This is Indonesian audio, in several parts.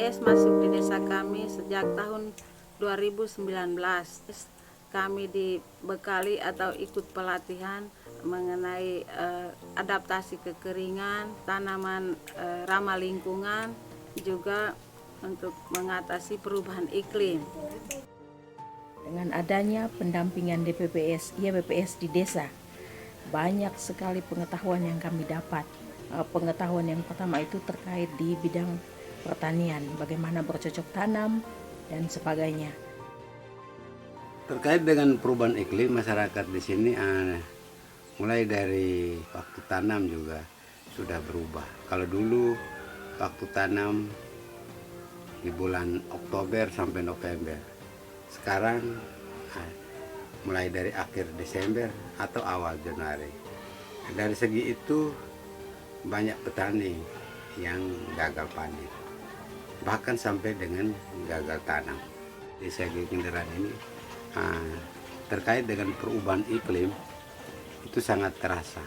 BPS masuk di desa kami sejak tahun 2019. Kami dibekali atau ikut pelatihan mengenai adaptasi kekeringan, tanaman ramah lingkungan, juga untuk mengatasi perubahan iklim. Dengan adanya pendampingan DPPS, YPPS di desa, banyak sekali pengetahuan yang kami dapat. Pengetahuan yang pertama itu terkait di bidang pertanian, bagaimana bercocok tanam dan sebagainya. Terkait dengan perubahan iklim, masyarakat di sini mulai dari waktu tanam juga sudah berubah. Kalau dulu waktu tanam di bulan Oktober sampai November, sekarang mulai dari akhir Desember atau awal Januari. Dari segi itu banyak petani yang gagal panen, bahkan sampai dengan gagal tanam. Di segi kendaraan ini terkait dengan perubahan iklim itu sangat terasa.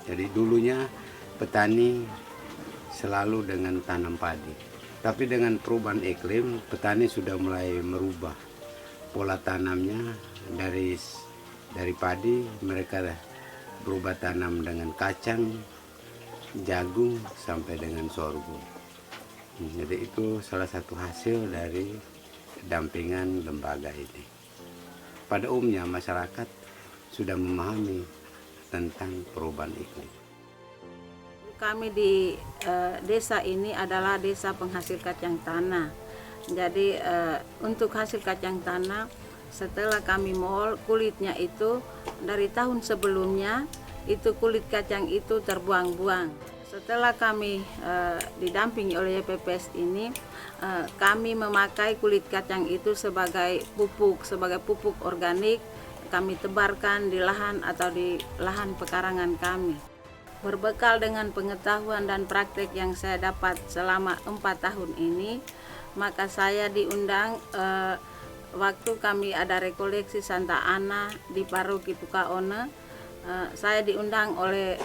Jadi dulunya petani selalu dengan tanam padi, tapi dengan perubahan iklim petani sudah mulai merubah pola tanamnya. Dari padi mereka berubah tanam dengan kacang, jagung sampai dengan sorghum. Jadi itu salah satu hasil dari dampingan lembaga ini. Pada umumnya masyarakat sudah memahami tentang perubahan iklim. Kami di desa ini adalah desa penghasil kacang tanah. Jadi untuk hasil kacang tanah, setelah kami mol kulitnya itu dari tahun sebelumnya itu kulit kacang itu terbuang-buang. Setelah kami didampingi oleh YPPS ini, kami memakai kulit kacang itu sebagai pupuk organik. Kami tebarkan di lahan atau di lahan pekarangan kami. Berbekal dengan pengetahuan dan praktek yang saya dapat selama 4 tahun ini, maka saya diundang waktu kami ada rekoleksi Santa Ana di Paroki Pukaone. Saya diundang oleh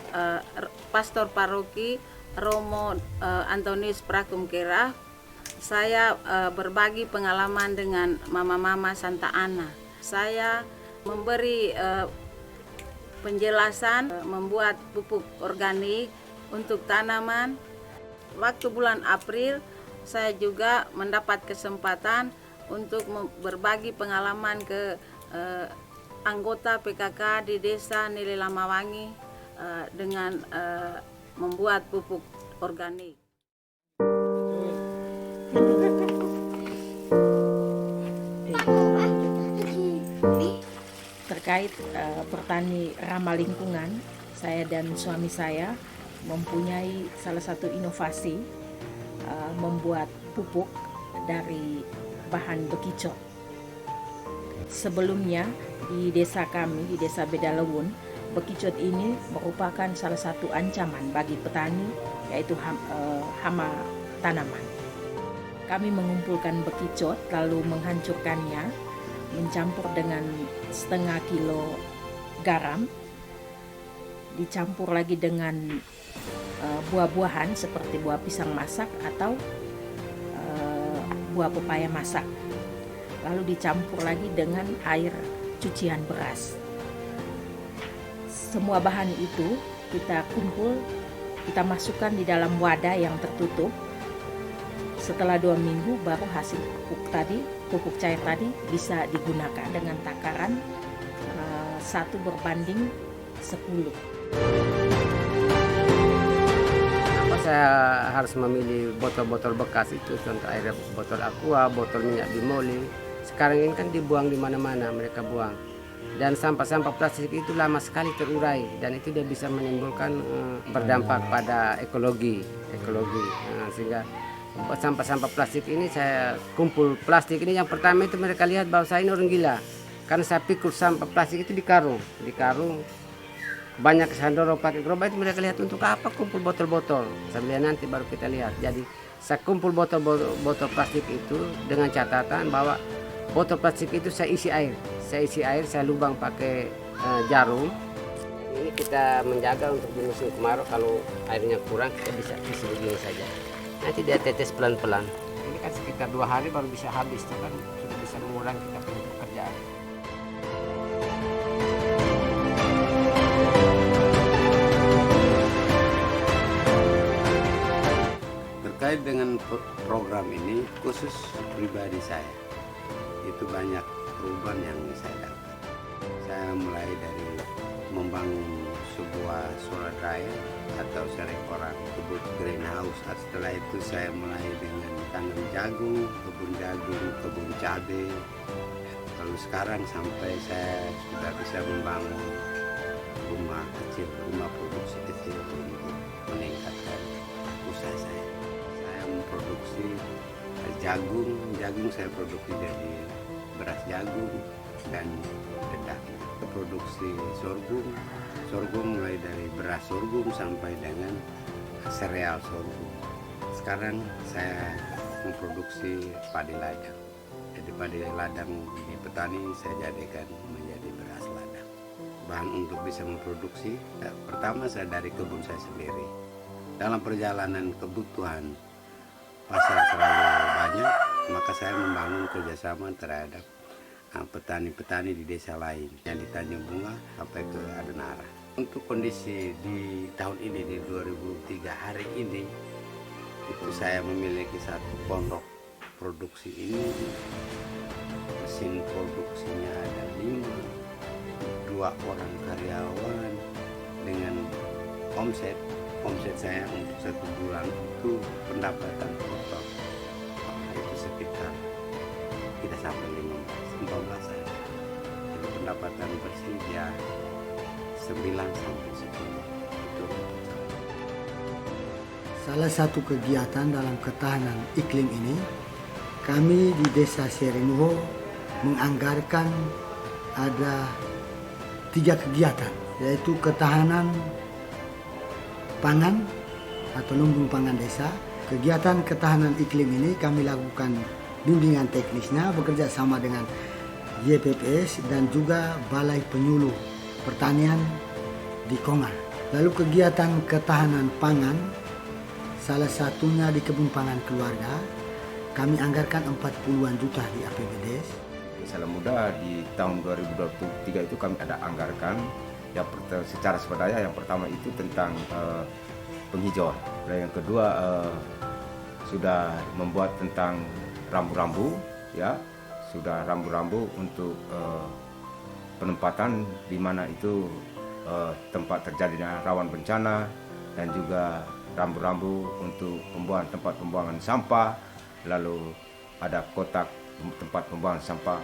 Pastor Paroki Romo Antonius Prakumkera. Saya berbagi pengalaman dengan mama-mama Santa Ana. Saya memberi penjelasan membuat pupuk organik untuk tanaman. Waktu bulan April saya juga mendapat kesempatan untuk berbagi pengalaman ke anggota PKK di desa Nili Lamawangi dengan membuat pupuk organik. Terkait bertani ramah lingkungan, saya dan suami saya mempunyai salah satu inovasi membuat pupuk dari bahan bekicot. Sebelumnya di desa kami, di desa Bedalewun, bekicot ini merupakan salah satu ancaman bagi petani, yaitu hama tanaman. Kami mengumpulkan bekicot lalu menghancurkannya, mencampur dengan setengah kilo garam, dicampur lagi dengan buah-buahan seperti buah pisang masak atau buah pepaya masak, lalu dicampur lagi dengan air cucian beras. Semua bahan itu kita kumpul, kita masukkan di dalam wadah yang tertutup. Setelah 2 minggu baru hasil pupuk cair tadi bisa digunakan dengan takaran 1:10. Saya harus memilih botol-botol bekas itu, contoh air botol aqua, botol minyak bimoli. Sekarang ini kan dibuang di mana-mana, mereka buang. Dan sampah-sampah plastik itu lama sekali terurai dan itu dia bisa menimbulkan berdampak pada ekologi. Sehingga sampah-sampah plastik ini saya kumpul plastik ini, yang pertama itu mereka lihat bahwa saya ini orang gila. Karena saya pikul sampah plastik itu di karung. Banyak sandoro pakai gerobak itu mereka lihat untuk apa kumpul botol-botol. Sambil nanti baru kita lihat. Jadi saya kumpul botol plastik itu dengan catatan bahwa botol plastik itu saya isi air. Saya lubang pakai jarum. Ini kita menjaga untuk di musim kemarau, kalau airnya kurang kita bisa isi begini saja. Nanti dia tetes pelan-pelan. Ini kan sekitar 2 hari baru bisa habis, itu kan sudah bisa mengurangi kita punya pekerjaan. Terkait dengan program ini khusus pribadi saya, itu banyak perubahan yang saya dapat. Saya mulai dari membangun sebuah solar dryer atau orang sebut greenhouse. Setelah itu saya mulai dengan tanam jagung, kebun cabai. Lalu sekarang sampai saya sudah bisa membangun rumah kecil, rumah produksi kecil untuk meningkatkan usaha saya. Saya memproduksi jagung saya produksi jadi beras jagung dan dedak. Produksi sorghum mulai dari beras sorghum sampai dengan sereal sorghum. Sekarang saya memproduksi padi ladang. Jadi padi ladang di petani saya jadikan menjadi beras ladang. Bahan untuk bisa memproduksi, pertama saya dari kebun saya sendiri. Dalam perjalanan kebutuhan pasar terlalu banyak, maka saya membangun kerjasama terhadap petani-petani di desa lain yang di Tanjung Bunga sampai ke Adenara. Untuk kondisi di tahun ini, di 2003 hari ini, itu saya memiliki satu pondok produksi ini. Mesin produksinya ada 5, 2 orang karyawan dengan omset saya untuk 1 bulan itu pendapatan total itu sekitar tidak sampai 14 ya. Jadi pendapatan bersih ya 9 sampai 10 itu. Salah satu kegiatan dalam ketahanan iklim ini, kami di Desa Serinuho menganggarkan ada 3 kegiatan, yaitu ketahanan pangan atau lumbung pangan desa. Kegiatan ketahanan iklim ini kami lakukan bimbingan teknisnya bekerja sama dengan YPPS dan juga Balai Penyuluh Pertanian di Kongar. Lalu kegiatan ketahanan pangan, salah satunya di kebun pangan keluarga, kami anggarkan 40-an juta di APBDes. Salam Muda di tahun 2023 itu kami ada anggarkan yang secara swadaya. Yang pertama itu tentang penghijauan, dan yang kedua sudah membuat tentang rambu-rambu, ya sudah rambu-rambu untuk penempatan di mana itu tempat terjadinya rawan bencana, dan juga rambu-rambu untuk tempat pembuangan sampah, lalu ada kotak tempat pembuangan sampah.